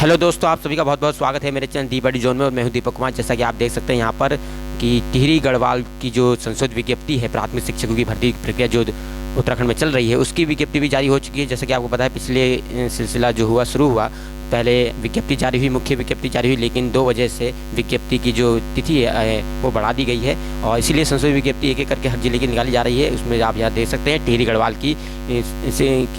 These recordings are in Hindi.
हेलो दोस्तों, आप सभी का बहुत बहुत स्वागत है मेरे चैनल दी बड़ी जोन में। और मैं हूं दीपक कुमार। जैसा कि आप देख सकते हैं यहाँ पर कि टिहरी गढ़वाल की जो संशोधित विज्ञप्ति है प्राथमिक शिक्षकों की भर्ती प्रक्रिया जो उत्तराखंड में चल रही है, उसकी विज्ञप्ति भी जारी हो चुकी है। जैसा कि आपको पता है, पिछले सिलसिला जो शुरू हुआ, पहले विज्ञप्ति जारी हुई, मुख्य विज्ञप्ति जारी हुई, लेकिन 2 वजह से विज्ञप्ति की जो तिथि है वो बढ़ा दी गई है और इसीलिए संशोधित विज्ञप्ति एक एक करके हर जिले की निकाली जा रही है। उसमें आप यहाँ देख सकते हैं टिहरी गढ़वाल की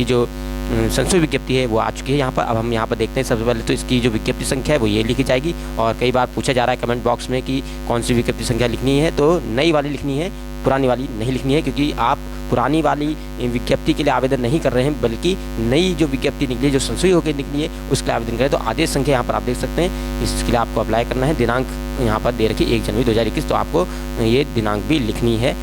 जो संशोधित विज्ञप्ति है वो आ चुकी है यहाँ पर। अब हम यहाँ पर देखते हैं। सबसे पहले तो इसकी जो विज्ञप्ति संख्या है वो ये लिखी जाएगी। और कई बार पूछा जा रहा है कमेंट बॉक्स में कि कौन सी विज्ञप्ति संख्या लिखनी है, तो नई वाली लिखनी है, पुरानी वाली नहीं लिखनी है, क्योंकि आप पुरानी वाली विज्ञप्ति के लिए आवेदन नहीं कर रहे हैं, बल्कि नई जो विज्ञप्ति निकली है, जो संशोधित होकर निकली है, उसके लिए आवेदन करें। तो आदेश संख्या यहाँ पर आप देख सकते हैं, इसके लिए आपको अप्लाई करना है। दिनांक यहाँ पर दे रखी 1 जनवरी 2021, तो आपको ये दिनांक भी लिखनी है।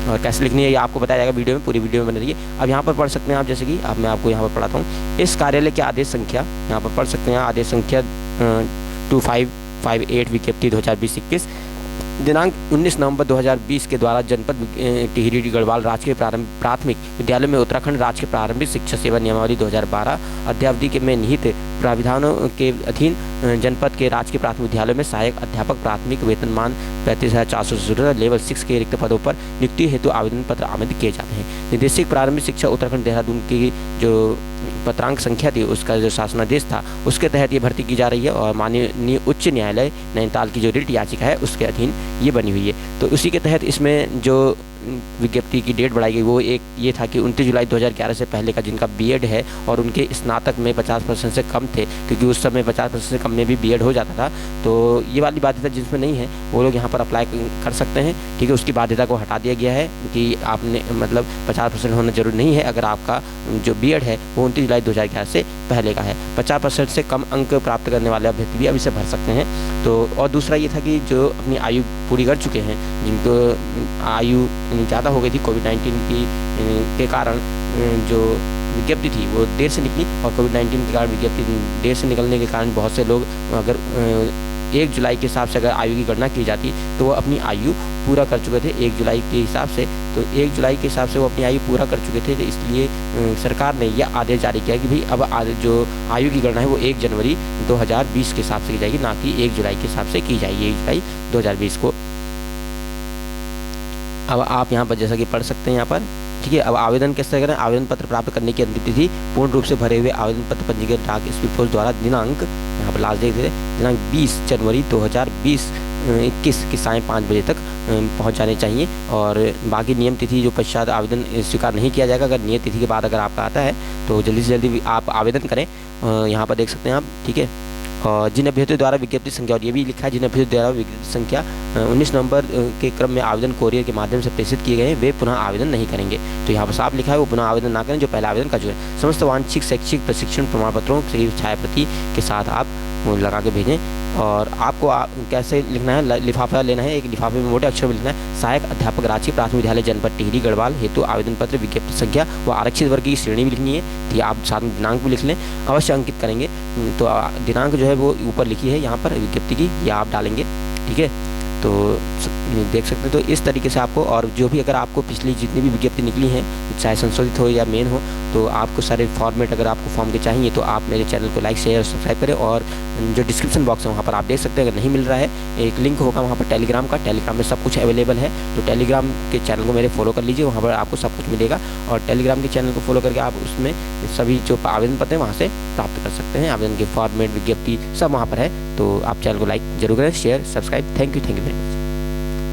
और कैसे लिखनी है ये आपको बताया जाएगा वीडियो में, पूरी वीडियो में बने रहिए। अब यहाँ पर पढ़ सकते हैं आप, जैसे कि अब मैं आपको यहाँ पर पढ़ाता हूँ। इस कार्यालय के आदेश संख्या यहाँ पर पढ़ सकते हैं, आदेश संख्या 2558 विज्ञप्ति 2020-21 दिनांक 19 नवंबर 2020 के द्वारा जनपद टिहरी गढ़वाल राजकीय प्राथमिक विद्यालय में उत्तराखंड राजकीय प्रारंभिक शिक्षा सेवा नियमावली 2012 अध्यावधि के में निहित प्राविधानों के अधीन जनपद के राजकीय प्राथमिक विद्यालय में सहायक अध्यापक प्राथमिक वेतनमान 35,400 लेवल 6 के रिक्त पदों पर नियुक्ति हेतु आवेदन पत्र आमंत्रित किए जाते हैं। निदेशक प्रारंभिक शिक्षा उत्तराखंड देहरादून की जो पत्रांक संख्या थी, उसका जो शासनादेश था, उसके तहत ये भर्ती की जा रही है। और माननीय उच्च न्यायालय नैनीताल की जो रिट याचिका है उसके अधीन ये बनी हुई है। तो उसी के तहत इसमें जो विज्ञप्ति की डेट बढ़ाई गई वो एक ये था कि 29 जुलाई 2011 से पहले का जिनका बीएड है और उनके स्नातक में 50% से कम थे, क्योंकि उस समय 50% से कम में भी बीएड हो जाता था, तो ये वाली बाध्यता जिसमें नहीं है वो लोग यहाँ पर अप्लाई कर सकते हैं। ठीक है, उसकी बाध्यता को हटा दिया गया है कि आपने मतलब 50% होना जरूरी नहीं है। अगर आपका जो बीएड है वो 29 जुलाई 2011 से पहले का है, 50% से कम अंक प्राप्त करने वाले अभ्यर्थी भी अब इसे भर सकते हैं। तो और दूसरा ये था कि जो अपनी आयु पूरी कर चुके हैं, जिनको आयु ज़्यादा हो गई थी कोविड-19 के कारण, जो विज्ञप्ति थी वो देर से निकली और कोविड-19 के कारण विज्ञप्ति देर से निकलने के कारण बहुत से लोग अगर 1 जुलाई के हिसाब से अगर आयु की गणना की जाती तो वो अपनी आयु पूरा कर चुके थे 1 जुलाई के हिसाब से। तो 1 जुलाई के हिसाब से वो अपनी आयु पूरा कर चुके थे, तो इसलिए सरकार ने यह आदेश जारी किया कि भाई अब जो आयु की गणना है वो 1 जनवरी 2020 के हिसाब से की जाएगी, ना कि 1 जुलाई के हिसाब से की जाएगी 1 जुलाई 2020 को। अब आप यहाँ पर जैसा कि पढ़ सकते हैं यहाँ पर, ठीक है। अब आवेदन कैसे करें? आवेदन पत्र प्राप्त करने की अंतिम तिथि पूर्ण रूप से भरे हुए आवेदन पत्र पंजीकृत डाक स्पीड पोस्ट द्वारा दिनांक यहाँ पर लास्ट डेट दिनांक 20 जनवरी 2021 की सायं 5 बजे तक पहुँच जाने चाहिए। और बाकी नियम तिथि जो पश्चात आवेदन स्वीकार नहीं किया जाएगा। अगर नियत तिथि के बाद अगर आपका आता है तो जल्दी से जल्दी आप आवेदन करें। यहाँ पर देख सकते हैं आप, ठीक है। और जिन अभ्यर्थियों द्वारा विज्ञप्ति संख्या, और ये भी लिखा है, जिन अभ्यर्थियों द्वारा विज्ञप्ति संख्या 19 नवंबर के क्रम में आवेदन कोरियर के माध्यम से प्रेषित किए गए हैं, वे पुनः आवेदन नहीं करेंगे। तो यहाँ पर साफ लिखा है वो पुनः आवेदन ना करें, जो पहला आवेदन का जो है। समस्त वांछित शैक्षिक प्रशिक्षण प्रमाण पत्रों की छायाप्रति के साथ आप लगा के भेजें। और आपको कैसे लिखना है, लिफाफा लेना है, एक लिफाफे में मोटे अक्षर में लिखना है, सहायक अध्यापक राजकीय प्राथमिक विद्यालय जनपद टिहरी गढ़वाल हेतु आवेदन पत्र विज्ञप्ति संख्या व आरक्षित वर्ग की श्रेणी भी लिखनी है। तो आप साथ में दिनांक भी लिख लें, अवश्य अंकित करेंगे। तो दिनांक जो है वो ऊपर लिखी है यहाँ पर विज्ञप्ति की, या आप डालेंगे, ठीक है। तो देख सकते हैं। तो इस तरीके से आपको, और जो भी अगर आपको पिछली जितनी भी विज्ञप्ति निकली हैं, चाहे संशोधित हो या मेन हो, तो आपको सारे फॉर्मेट अगर आपको फॉर्म के चाहिए तो आप मेरे चैनल को लाइक शेयर और सब्सक्राइब करें। और जो डिस्क्रिप्शन बॉक्स है वहाँ पर आप देख सकते हैं, अगर नहीं मिल रहा है एक लिंक होगा वहाँ पर टेलीग्राम का, टेलीग्राम में सब कुछ अवेलेबल है। तो टेलीग्राम के चैनल को मेरे फॉलो कर लीजिए, वहाँ पर आपको सब कुछ मिलेगा। और टेलीग्राम के चैनल को फॉलो करके आप उसमें सभी जो आवेदन पत्र हैं वहाँ से प्राप्त कर सकते हैं। आवेदन के फॉर्मेट, विज्ञप्ति सब वहाँ पर है। तो आप चैनल को लाइक जरूर करें, share, subscribe. Thank you very much.